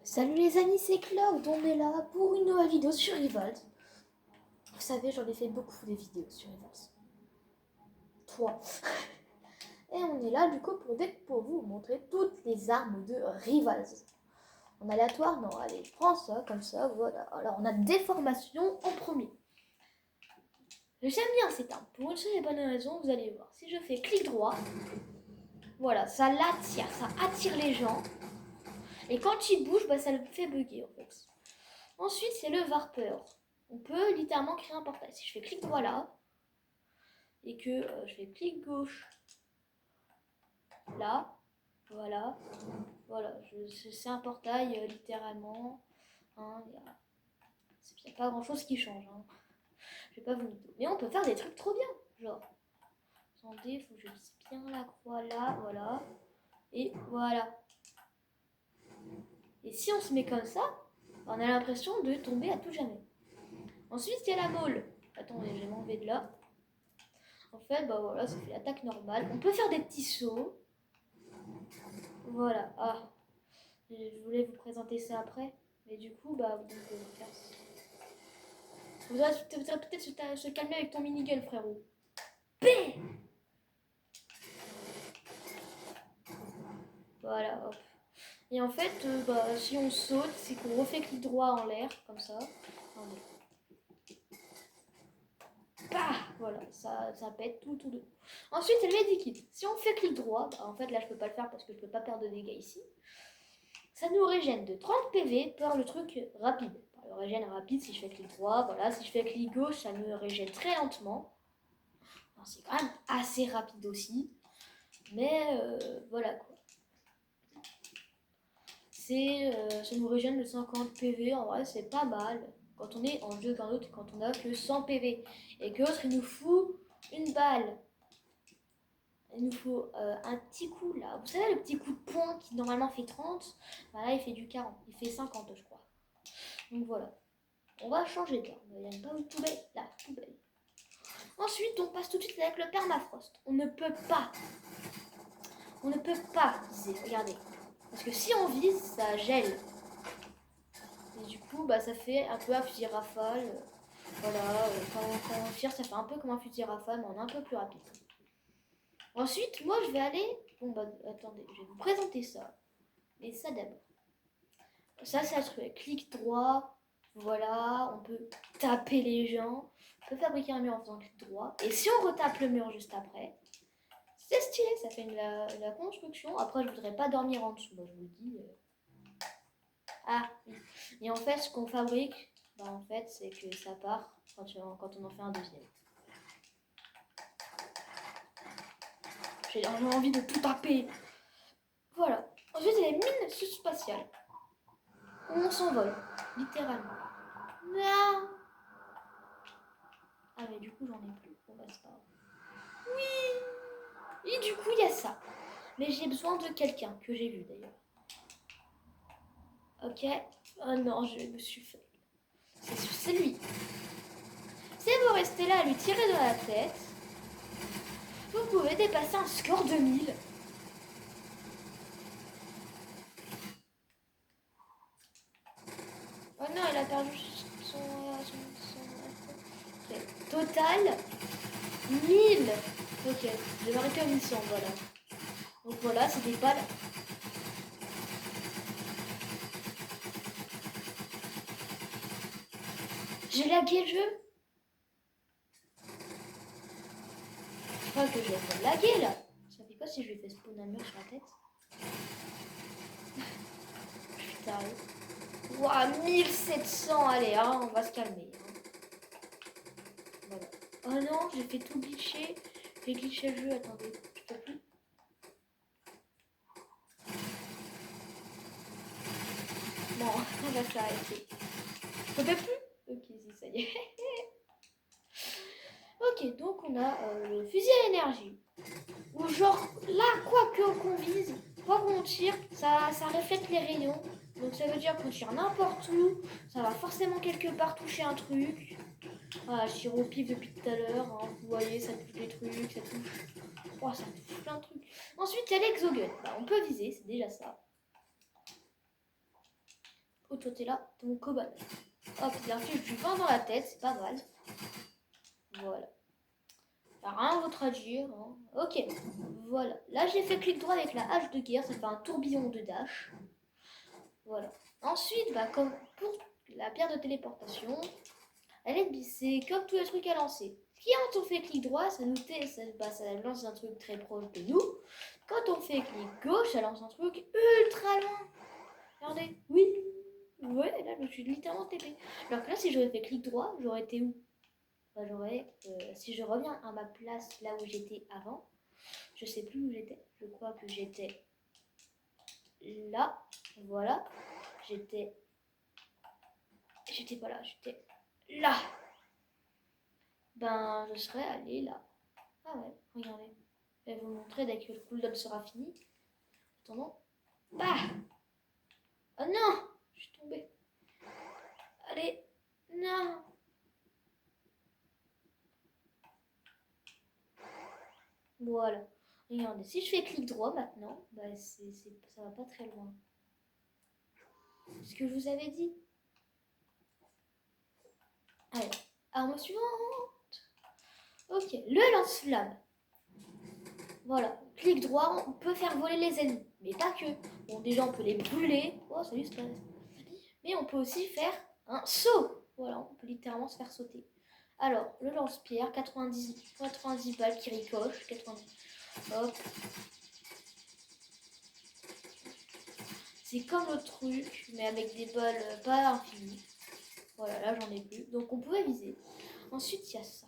Salut les amis, c'est Cloud, on est là pour une nouvelle vidéo sur Rivals. Vous savez, j'en ai fait beaucoup des vidéos sur Rivals. 3. Et on est là du coup pour vous montrer toutes les armes de Rivals. En aléatoire, non, allez, je prends ça comme ça, voilà. Alors on a déformation en premier. J'aime bien cette arme, pour une seule et bonne raison, vous allez voir. Si je fais clic droit, voilà, ça l'attire, ça attire les gens. Et quand il bouge, ça le fait bugger en fait. Ensuite, c'est le Varpeur. On peut littéralement créer un portail. Si je fais clic droit là, et que je fais clic gauche là, voilà, c'est un portail littéralement. Hein, il n'y a pas grand chose qui change. Hein. Je vais pas vous dire. Mais on peut faire des trucs trop bien. Genre, attendez, il faut que je vise bien la croix là, voilà. Et voilà. Et si on se met comme ça, on a l'impression de tomber à tout jamais. Ensuite, il y a la Maule. Attendez, je vais m'enlever de là. En fait, voilà, ça fait l'attaque normale. On peut faire des petits sauts. Voilà. Ah, je voulais vous présenter ça après. Mais du coup, vous pouvez le faire. Vous devrais peut-être se calmer avec ton minigun, frérot. Bam! Voilà, hop. Et en fait, si on saute, c'est qu'on refait clic droit en l'air, comme ça. Attendez. Bah, voilà, ça pète tout de. Ensuite, il y a le medikit. Si on fait clic droit, en fait, là, je peux pas le faire parce que je peux pas perdre de dégâts ici. Ça nous régène de 30 PV par le truc rapide. Le régène rapide, si je fais clic droit, voilà. Si je fais clic gauche, ça me régène très lentement. C'est quand même assez rapide aussi. Mais voilà quoi. Ça nous régène de 50 PV. En vrai, c'est pas mal. Quand on est en jeu d'un autre, quand on a que 100 PV. Et que l'autre, il nous fout une balle. Il nous faut un petit coup là. Vous savez, le petit coup de poing qui normalement fait 30. Là, il fait du 40. Il fait 50, je crois. Donc voilà. On va changer de là. Il n'y a pas une poubelle. La poubelle. Ensuite, on passe tout de suite avec le permafrost. On ne peut pas viser. Regardez. Parce que si on vise, ça gèle. Et du coup, ça fait un peu un fusil rafale. Voilà. Quand on tire, ça fait un peu comme un fusil rafale, mais on est un peu plus rapide. Ensuite, moi, je vais aller... attendez. Je vais vous présenter ça. Mais ça d'abord. Ça, c'est un truc. Clic droit. Voilà. On peut taper les gens. On peut fabriquer un mur en faisant clic droit. Et si on retape le mur juste après, c'est stylé, ça fait la construction. Après, je voudrais pas dormir en dessous, je vous le dis. Ah, oui. Et en fait, ce qu'on fabrique, en fait, c'est que ça part quand on en fait un deuxième. J'ai envie de tout taper. Voilà. Ensuite, il y a les mines spatiales. On s'envole, littéralement. Non. Ah, mais du coup, j'en ai plus. Bon, c'est pas grave. Oui. Et du coup, il y a ça. Mais j'ai besoin de quelqu'un, que j'ai vu d'ailleurs. Ok. Oh non, je me suis fait. C'est lui. Si vous restez là à lui tirer dans la tête, vous pouvez dépasser un score de 1000. Oh non, il a perdu son okay. Total 1000. Ok, je vais m'arrêter à 1100, voilà. Donc voilà, c'est des balles. J'ai lagué le jeu. Je crois que je vais faire laguer là. Ça fait quoi si je lui fais spawn un mur sur la tête? Putain. Waouh, 1700, allez, hein, on va se calmer. Voilà. Oh non, j'ai fait tout glitcher. J'ai glitché le jeu, attendez. Je peux plus. Bon, on va s'arrêter. Je peux plus? Ok, si, ça y est. Ok, donc on a le fusil à énergie. Ou genre, là, quoi qu'on vise, quoi qu'on tire, ça reflète les rayons. Donc ça veut dire qu'on tire n'importe où, ça va forcément quelque part toucher un truc. Voilà, je tire au pif depuis tout à l'heure, hein. Vous voyez, ça touche des trucs, ça touche... Oh, ça touche plein de trucs. Ensuite, il y a l'exogun. On peut viser, c'est déjà ça. Oh, toi, t'es là, t'es mon cobaye. Hop, il inflige du vin dans la tête, c'est pas mal. Voilà. Y a rien d'autre à dire. Hein. Ok, voilà. Là, j'ai fait clic droit avec la hache de guerre, ça fait un tourbillon de dash. Voilà. Ensuite, bah, comme pour la pierre de téléportation, c'est comme tous les trucs à lancer. Quand on fait clic droit, ça lance un truc très proche de nous. Quand on fait clic gauche, ça lance un truc ultra loin. Regardez, oui. Ouais, là, je me suis littéralement TP. Alors que là, si j'aurais fait clic droit, j'aurais été où? Bah, si je reviens à ma place là où j'étais avant, je sais plus où j'étais. Je crois que j'étais là. Voilà. J'étais pas là, j'étais là. Ben, je serais allé là. Ah ouais, regardez. Je vais vous montrer dès que le cooldown sera fini. Attendons. Bah! Oh non! Je suis tombée. Allez! Non! Voilà. Regardez, si je fais clic droit maintenant, bah ça va pas très loin. Ce que je vous avais dit. Alors, arme suivante. Ok, le lance-flamme. Voilà, clic droit, on peut faire voler les ennemis, mais pas que. Bon, déjà, on peut les brûler. Oh, salut, c'est pas... Mais on peut aussi faire un saut. Voilà, on peut littéralement se faire sauter. Alors, le lance-pierre, 90 balles qui ricochent. 90. Hop. C'est comme le truc, mais avec des balles pas infinies. Voilà, là, j'en ai plus. Donc, on pouvait viser. Ensuite, il y a ça.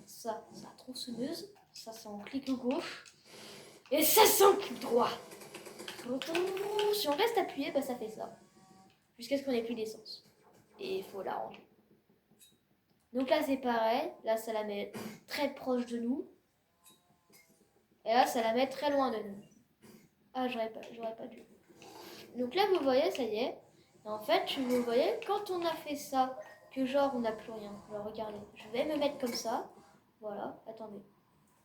Ça, c'est la tronçonneuse. Ça, c'est en clic gauche. Et ça, c'est en clic droit. Si on reste appuyé, bah, ça fait ça. Jusqu'à ce qu'on ait plus d'essence. Et il faut la ranger. Donc là, c'est pareil. Là, ça la met très proche de nous. Et là, ça la met très loin de nous. Ah, j'aurais pas dû. Donc là, vous voyez, ça y est. Et en fait, vous voyez, quand on a fait ça, que genre, on n'a plus rien. Alors, regardez. Je vais me mettre comme ça. Voilà. Attendez.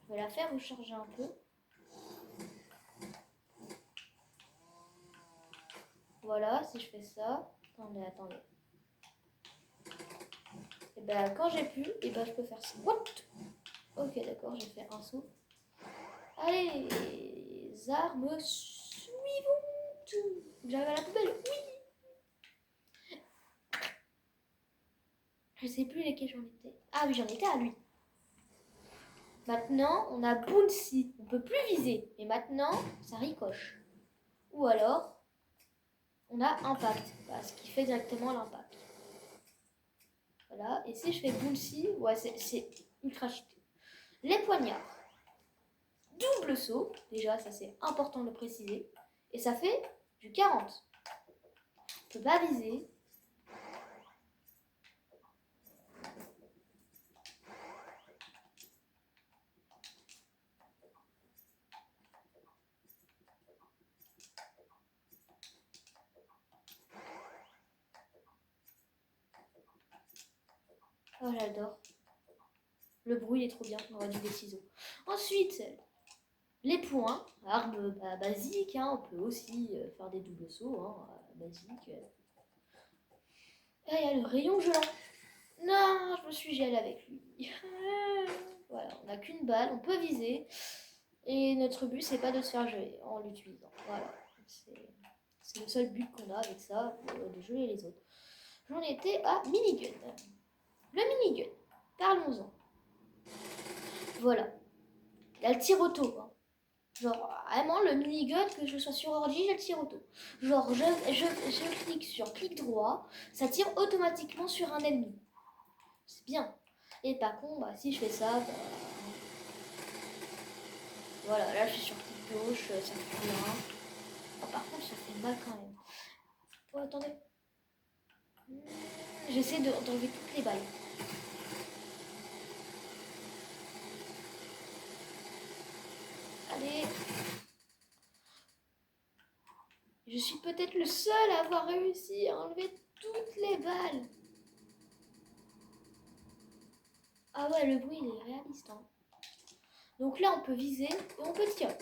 Je vais la faire recharger un peu. Voilà, si je fais ça. Attendez. Et ben, quand j'ai pu, et ben, je peux faire ça. What? Ok, d'accord, j'ai fait un saut. Allez, les armes suivantes. J'arrive à la poubelle, oui. Je sais plus lesquels j'en étais. Ah oui, j'en étais à lui. Maintenant, on a Bouncy. On peut plus viser. Et maintenant, ça ricoche. Ou alors, on a Impact. Bah, ce qui fait directement l'impact. Voilà. Et si je fais Bouncy, ouais, c'est ultra cheaté. Les poignards. Double saut. Déjà, ça c'est important de le préciser. Et ça fait du 40. On peut pas viser. Oh, j'adore. Le bruit est trop bien. On aurait dû des ciseaux. Ensuite, les points. Arme basique. Hein. On peut aussi faire des doubles sauts. Hein, basique. Là, il y a le rayon gelant. Non, je me suis gelée avec lui. Voilà, on n'a qu'une balle. On peut viser. Et notre but, c'est pas de se faire geler en l'utilisant. Voilà. C'est le seul but qu'on a avec ça, de geler les autres. J'en étais à minigun. Le minigun, parlons-en. Voilà. Il y a le tir auto. Hein. Genre, vraiment, le minigun, que je sois sur ordi, j'ai le tir auto. Genre, je clique sur clic droit, ça tire automatiquement sur un ennemi. C'est bien. Et par contre, bah, si je fais ça, bah... voilà, là je suis sur clic gauche, ça fait rien. Oh, par contre, ça fait mal quand même. Oh, attendez. J'essaie d'enlever toutes les balles. Allez. Je suis peut-être le seul à avoir réussi à enlever toutes les balles. Ah ouais, le bruit il est réaliste. Hein. Donc là, on peut viser et on peut tirer.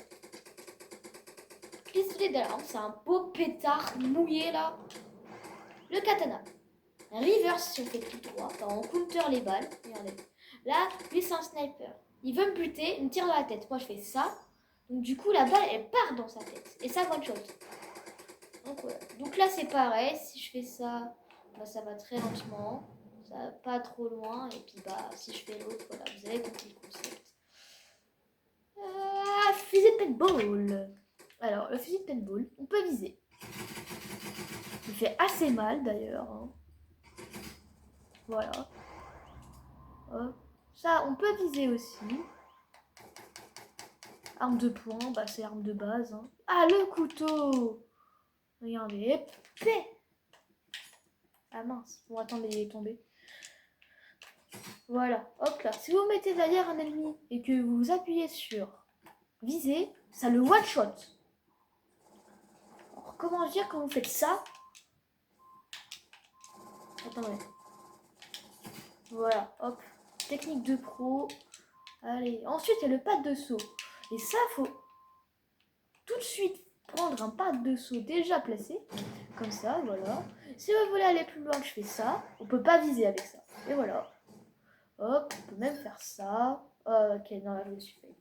Pistolet d'alarme, c'est un beau pétard mouillé là. Le katana. Reverse si on fait clic droit. Enfin, on counter les balles. Regardez. Là, lui c'est un sniper. Il veut me buter, il me tire dans la tête. Moi je fais ça. Donc du coup la balle elle part dans sa tête. Et ça one shot. Donc, voilà. Donc là c'est pareil. Si je fais ça, bah, ça va très lentement. Ça va pas trop loin. Et puis bah si je fais l'autre, voilà, vous avez compris le concept. Fusil de paintball. Alors le fusil de paintball, on peut viser. Il fait assez mal d'ailleurs. Hein. Voilà. Hop. Ça, on peut viser aussi. Arme de poing, bah c'est arme de base. Hein. Ah, le couteau. Regardez. Pé. Ah mince. Bon, attendez, il est tombé. Voilà. Hop là. Si vous mettez derrière un ennemi et que vous appuyez sur viser, ça le one shot. Alors, comment dire quand vous faites ça? Attendez. Voilà. Hop. Technique de pro. Allez. Ensuite, il y a le pad de saut. Et ça, faut tout de suite prendre un pad de saut déjà placé. Comme ça, voilà. Si vous voulez aller plus loin, je fais ça. On peut pas viser avec ça. Et voilà. Hop, on peut même faire ça. Ok, non, là, je me suis fait.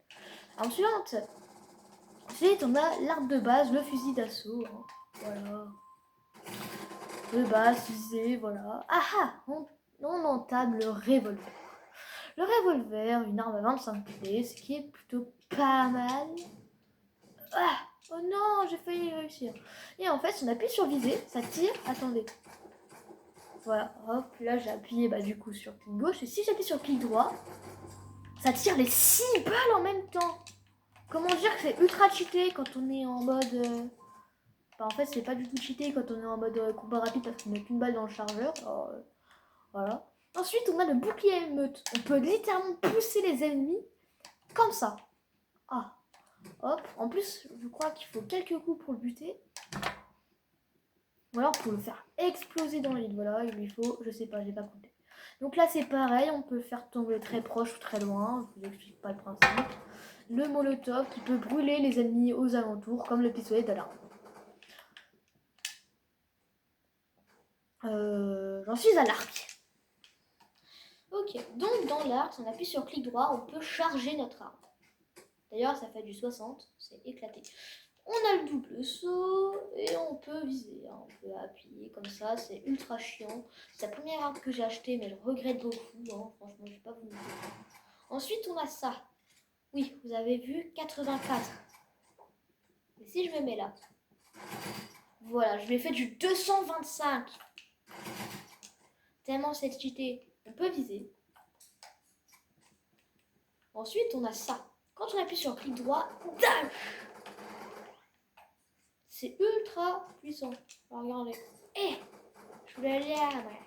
Ensuite, on a l'arme de base, le fusil d'assaut. Hein. Voilà. De base, viser, voilà. Ah ah, on entame le revolver. Le revolver, une arme à 25 clés, ce qui est plutôt pas mal. Ah, oh non, j'ai failli réussir. Et en fait, si on appuie sur viser, ça tire. Attendez. Voilà, hop, là j'ai appuyé du coup sur clic gauche. Et si j'appuie sur clic droit, ça tire les 6 balles en même temps. Comment dire que c'est ultra cheaté quand on est en mode... en fait, c'est pas du tout cheaté quand on est en mode combat rapide parce qu'on met qu'une balle dans le chargeur. Alors, voilà. Ensuite, on a le bouclier émeute. On peut littéralement pousser les ennemis comme ça. Ah, hop. En plus, je crois qu'il faut quelques coups pour le buter. Ou alors pour le faire exploser dans l'île. Voilà, il lui faut, je sais pas, j'ai pas compté. Donc là, c'est pareil. On peut le faire tomber très proche ou très loin. Je vous explique pas le principe. Le molotov qui peut brûler les ennemis aux alentours, comme le pistolet d'alarme. J'en suis à l'arc. Ok, donc dans l'arc, si on appuie sur clic droit, on peut charger notre arme. D'ailleurs, ça fait du 60, c'est éclaté. On a le double saut et on peut viser. Hein. On peut appuyer comme ça, c'est ultra chiant. C'est la première arme que j'ai achetée, mais je regrette beaucoup. Hein. Franchement, je vais pas vous le dire. Ensuite, on a ça. Oui, vous avez vu, 84. Et si je me mets là, voilà, je lui ai fait du 225. Tellement c'est cheaté. On peut viser. Ensuite, on a ça. Quand on appuie sur clic droit, dash. C'est ultra puissant. Alors, regardez. Je voulais aller à la mer.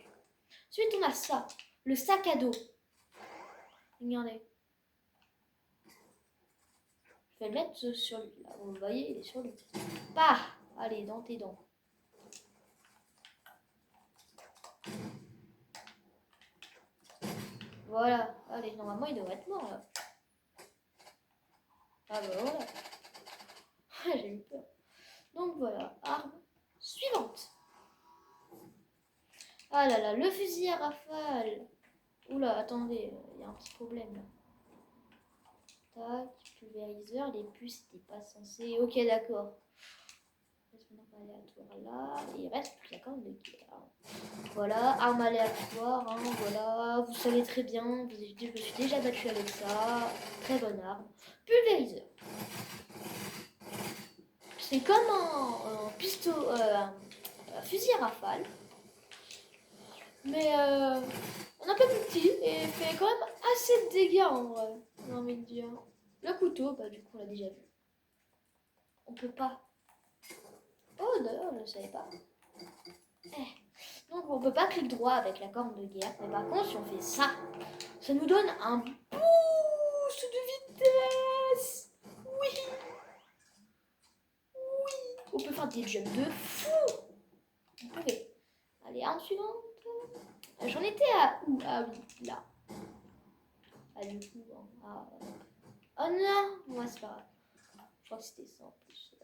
Ensuite, on a ça. Le sac à dos. Regardez. Je vais le mettre sur lui. Là, vous voyez, il est sur lui. Bah, allez, dans tes dents. Voilà. Allez, normalement, il devrait être mort, là. Ah bah voilà. J'ai eu peur. Donc voilà, arme suivante. Ah là là, le fusil à rafale. Oula, attendez, il y a un petit problème là. Tac, pulvériseur, les puces n'étaient pas censées. Ok, d'accord. Aléatoire là, et il reste plus la corne de guerre. Voilà, arme aléatoire, hein, voilà, vous savez très bien, je me suis déjà battu avec ça. Très bonne arme. Pulvériseur. C'est comme un fusil à rafale. Mais un peu plus petit et fait quand même assez de dégâts en vrai, j'ai envie de dire. Le couteau, du coup on l'a déjà vu. On peut pas. Oh d'ailleurs je ne savais pas. Donc on peut pas clic droit avec la corne de guerre. Mais par contre si on fait ça, ça nous donne un boost de vitesse. Oui. Oui. On peut faire des jumps de fou. Vous pouvez. Allez, arme suivante. J'en étais à où? Ah oui, là. Ah du coup, oh non, moi c'est pas grave. Je crois que c'était ça en plus.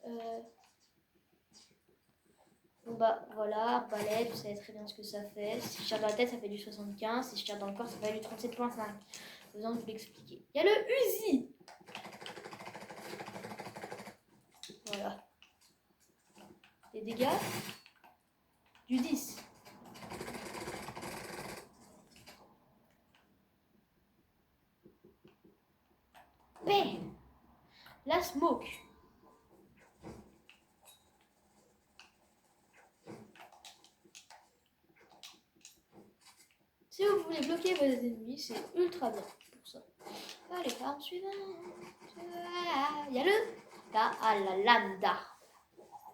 Bon bah voilà, arbalète, vous savez très bien ce que ça fait. Si je tire dans la tête, ça fait du 75. Si je tire dans le corps, ça fait du 37,5. Pas besoin de vous l'expliquer. Il y a le Uzi. Voilà. Les dégâts du 10. Mais la smoke. Si vous voulez bloquer vos ennemis, c'est ultra bien pour ça. Allez, arme suivante. Il y a le la lame d'arme.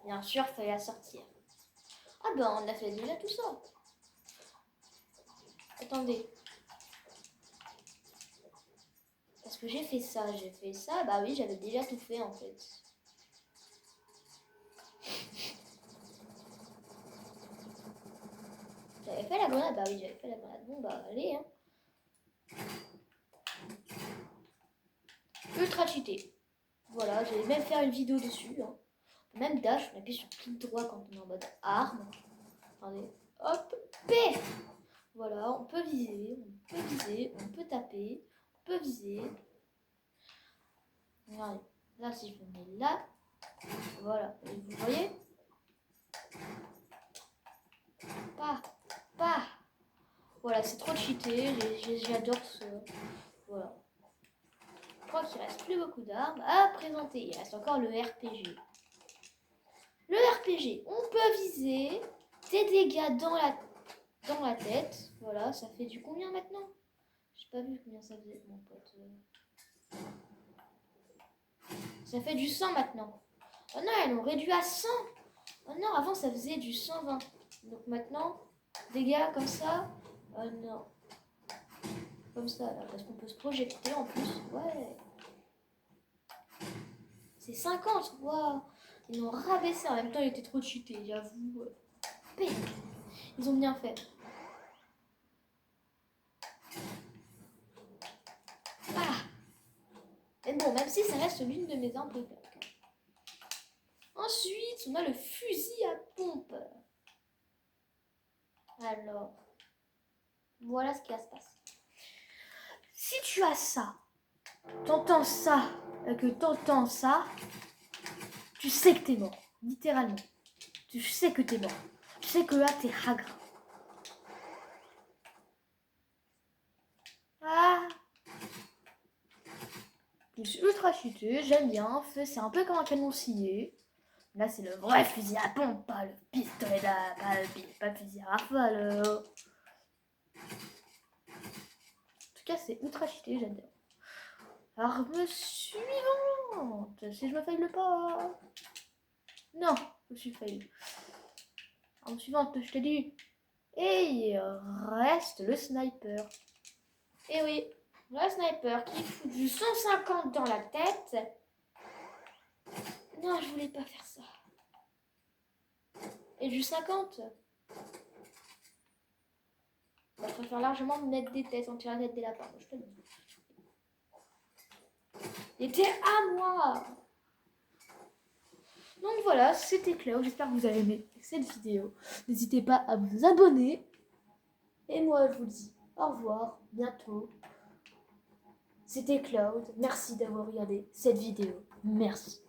Bien sûr, il fallait la sortir. Ah ben, on a fait déjà tout ça. Attendez. Parce que j'ai fait ça. Bah oui, j'avais déjà tout fait en fait. J'avais fait la grenade. Bah oui, j'avais fait la grenade. Bon bah allez hein. Ultra cheaté. Voilà, j'allais même faire une vidéo dessus. Hein. Même dash, on appuie sur clic droit quand on est en mode arme. Attendez, hop, P. Voilà, on peut viser, on peut taper, on peut viser. Regardez, là si je me mets là, voilà, et vous voyez, pas. Voilà, c'est trop cheaté, j'adore ce. Voilà. Je crois qu'il reste plus beaucoup d'armes à présenter. Il reste encore le RPG. Le RPG, on peut viser des dégâts dans la tête. Voilà, ça fait du combien maintenant? J'ai pas vu combien ça faisait, mon pote. Ça fait du 100 maintenant. Oh non, elles l'ont réduit à 100. Oh non, avant ça faisait du 120. Donc maintenant, dégâts comme ça. Oh non. Comme ça, là, parce qu'on peut se projeter en plus. Ouais. C'est 50. Waouh. Ils l'ont rabaissé. En même temps, il était trop cheaté, j'avoue. Ils ont bien fait. Ah. Mais bon, même si ça reste l'une de mes armes préférées. Ensuite, on a le fusil à pompe. Alors, voilà ce qui va se passer. Si tu as ça, t'entends ça, et que t'entends ça, tu sais que t'es mort, littéralement. Tu sais que t'es mort. Tu sais que là, t'es hagra. Ah. Je suis ultra cheaté, j'aime bien. C'est un peu comme un canon scié. Là, c'est le vrai fusil à pompe, pas le pistolet là, pas le fusil à rafale. En tout cas, c'est ultra cheaté, j'aime bien. Arme suivante. Si je me faille pas. Non, je suis failli. Arme suivante, je t'ai dit. Et il reste le sniper. Et oui, le sniper qui fout du 150 dans la tête. Non, je voulais pas faire ça. Et du 50. Bah, je préfère largement me mettre des têtes en tirant la tête des lapins. Je te le dis. Il était à moi. Donc voilà, c'était Cléo. J'espère que vous avez aimé cette vidéo. N'hésitez pas à vous abonner. Et moi, je vous dis au revoir, bientôt. C'était Cloud. Merci d'avoir regardé cette vidéo. Merci.